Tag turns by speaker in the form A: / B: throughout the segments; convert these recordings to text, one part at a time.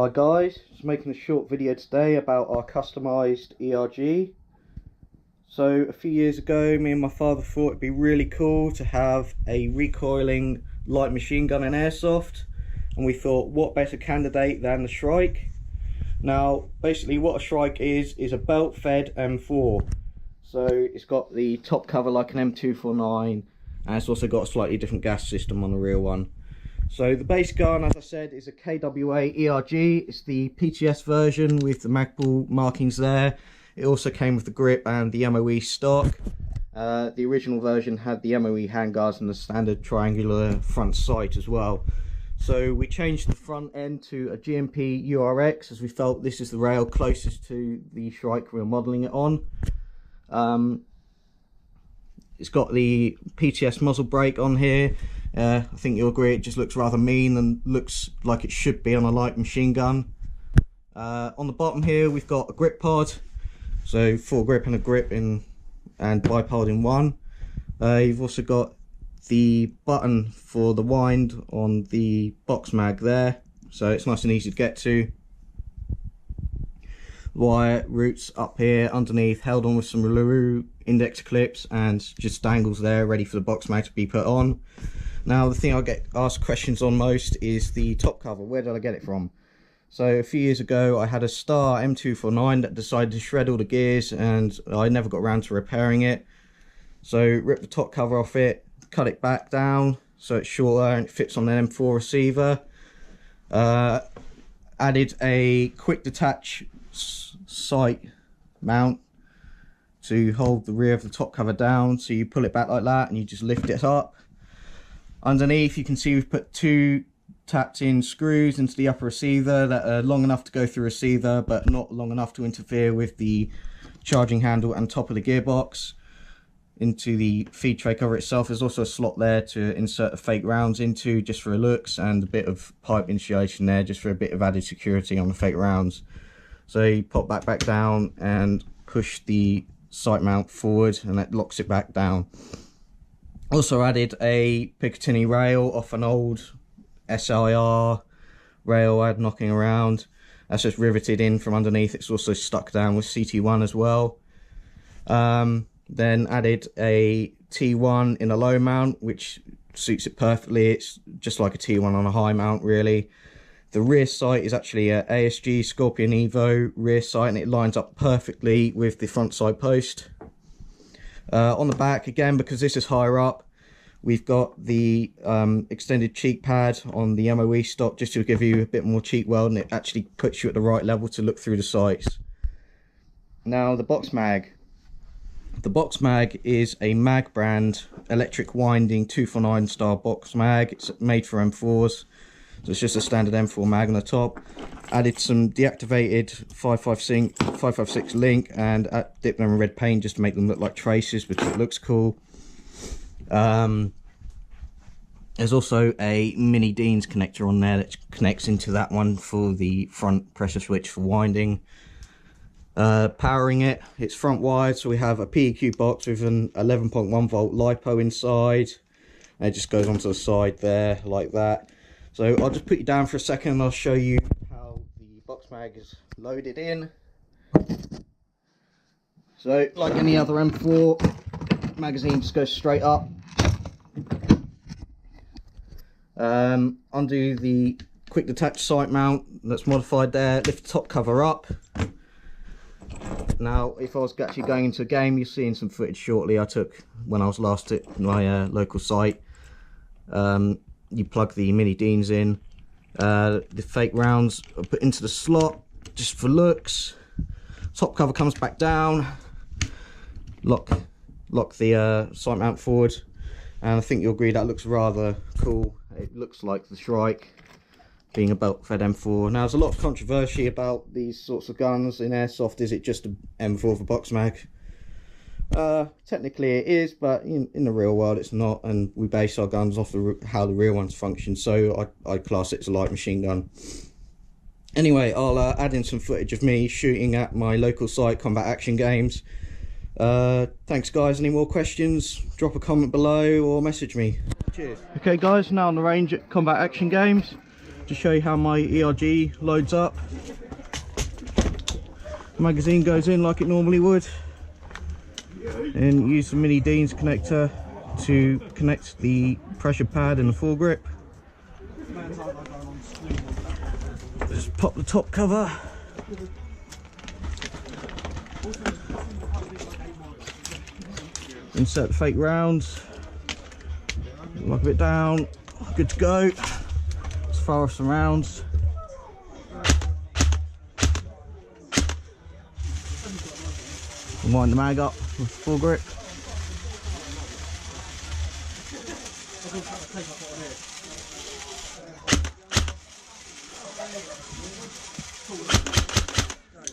A: Hi guys, just making a short video today about our customised ERG. So a few years ago, me and my father thought it'd be really cool to have a recoiling light machine gun in airsoft, and we thought what better candidate than the Shrike. Now basically what a Shrike is a belt fed M4. So it's got the top cover like an M249, and it's also got a slightly different gas system on the rear one. So the base gun, as I said, is a KWA ERG. It's the PTS version with the mag ball markings there. It also came with the grip and the MOE stock. The original version had the MOE handguards and the standard triangular front sight as well. So we changed the front end to a GMP URX, as we felt this is the rail closest to the Shrike we were modelling it on. It's got the PTS muzzle brake on here. I think you'll agree it just looks rather mean and looks like it should be on a light machine gun. On the bottom here we've got a grip pod, so full grip and a grip and bipod in one. You've also got the button for the wind on the box mag there, so it's nice and easy to get to. Wire routes up here underneath, held on with some LaRue index clips, and just dangles there ready for the box mag to be put on. Now the thing I get asked questions on most is the top cover. Where did I get it from? So a few years ago I had a Star M249 that decided to shred all the gears, and I never got around to repairing it. So ripped the top cover off it, cut it back down so it's shorter and it fits on an M4 receiver. Added a quick detach sight mount to hold the rear of the top cover down, so you pull it back like that and you just lift it up. Underneath you can see we've put two tapped in screws into the upper receiver that are long enough to go through receiver but not long enough to interfere with the charging handle and top of the gearbox. Into the feed tray cover itself there's also a slot there to insert the fake rounds into, just for looks, and a bit of pipe insulation there just for a bit of added security on the fake rounds. So you pop that back down and push the sight mount forward and that locks it back down. Also added a Picatinny rail off an old SIR rail I had knocking around. That's just riveted in from underneath. It's also stuck down with CT1 as well. Then added a T1 in a low mount, which suits it perfectly. It's just like a T1 on a high mount really. The rear sight is actually a ASG Scorpion Evo rear sight, and it lines up perfectly with the front side post. On the back, again, because this is higher up, we've got the extended cheek pad on the MOE stock, just to give you a bit more cheek weld, and it actually puts you at the right level to look through the sights. Now the box mag. The box mag is a mag brand electric winding 249 style box mag. It's made for M4s. So it's just a standard M4 mag on the top. Added some deactivated 556 link and dipped them in red paint just to make them look like traces, because it looks cool. There's also a mini Dean's connector on there that connects into that one for the front pressure switch for winding. Powering it, it's front wired, so we have a PEQ box with an 11.1 volt LiPo inside, and it just goes onto the side there like that. So I'll just put you down for a second and I'll show you how the box mag is loaded in. So like any other M4, magazine just goes straight up. Undo the quick detach sight mount that's modified there, lift the top cover up. Now if I was actually going into a game, you're seeing some footage shortly I took when I was last at my local site. You plug the mini Deans in, the fake rounds are put into the slot just for looks. Top cover comes back down, lock the sight mount forward, and I think you'll agree that looks rather cool. It looks like the Shrike being a belt fed M4. Now there's a lot of controversy about these sorts of guns in airsoft. Is it just an M4 for box mag? Technically it is, but in the real world it's not, and we base our guns off how the real ones function, so I class it as a light machine gun. Anyway, I'll add in some footage of me shooting at my local site, Combat Action Games. Thanks guys. Any more questions, drop a comment below or message me. Cheers. Okay guys, now on the range at Combat Action Games. to show you how my ERG loads up. The magazine goes in like it normally would, and use the mini Dean's connector to connect the pressure pad and the foregrip. Just pop the top cover. Insert the fake rounds. Lock it down. Good to go. Let's fire off some rounds. And wind the mag up with full grip.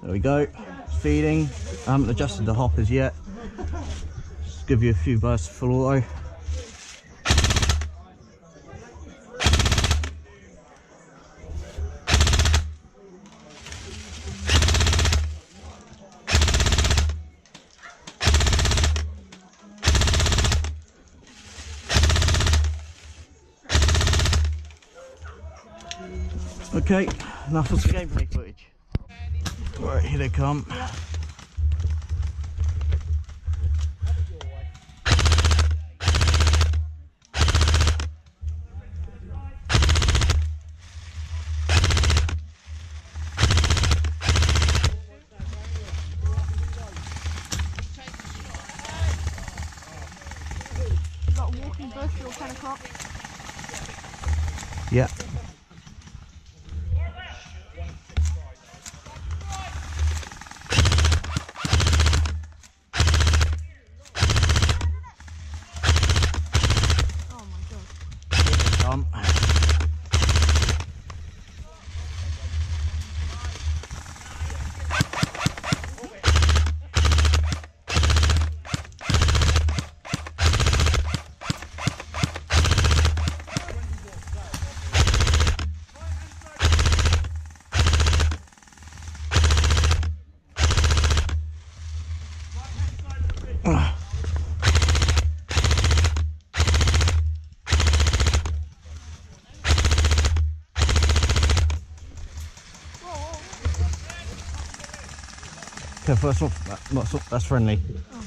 A: There we go. It's feeding. I haven't adjusted the hoppers yet. Just give you a few bursts of full auto. Okay, enough of the gameplay footage. Right, here they come.
B: Got a walking bus till 10 o'clock.
A: Yeah. Okay, first one, that's friendly.
B: Oh.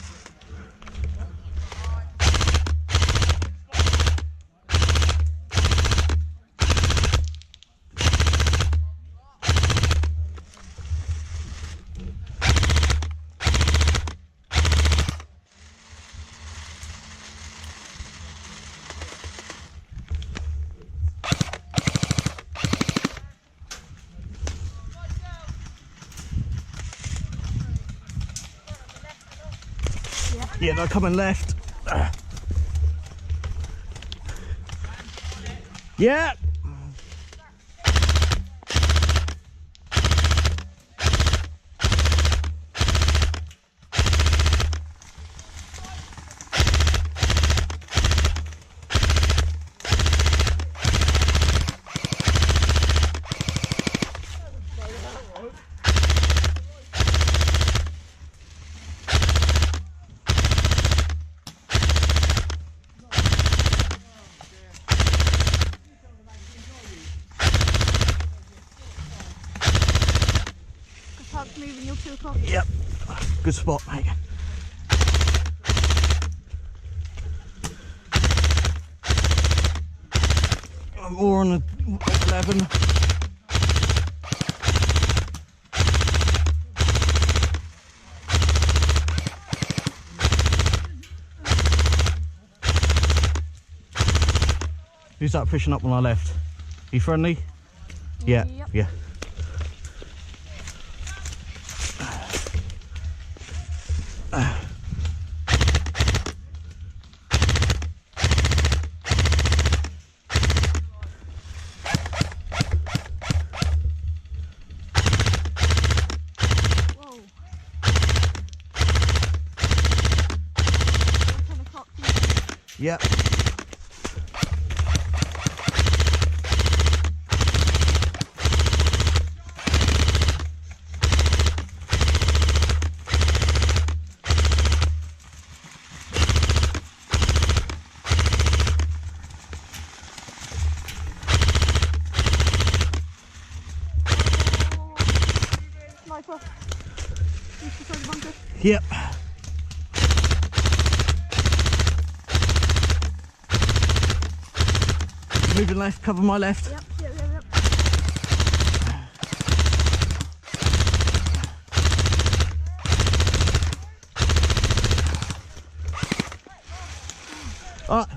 A: Yeah, they're coming left. Yeah.
B: Moving your 2 o'clock.
A: Yep. Good spot, mate. More on the 11. Who's that pushing up on our left? You friendly? Yeah.
B: Yep.
A: Yeah.
B: Whoa. 10 o'clock.
A: Yep.
C: Yep. Moving left, cover my left.
B: Yep.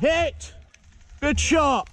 C: Hit! Good shot!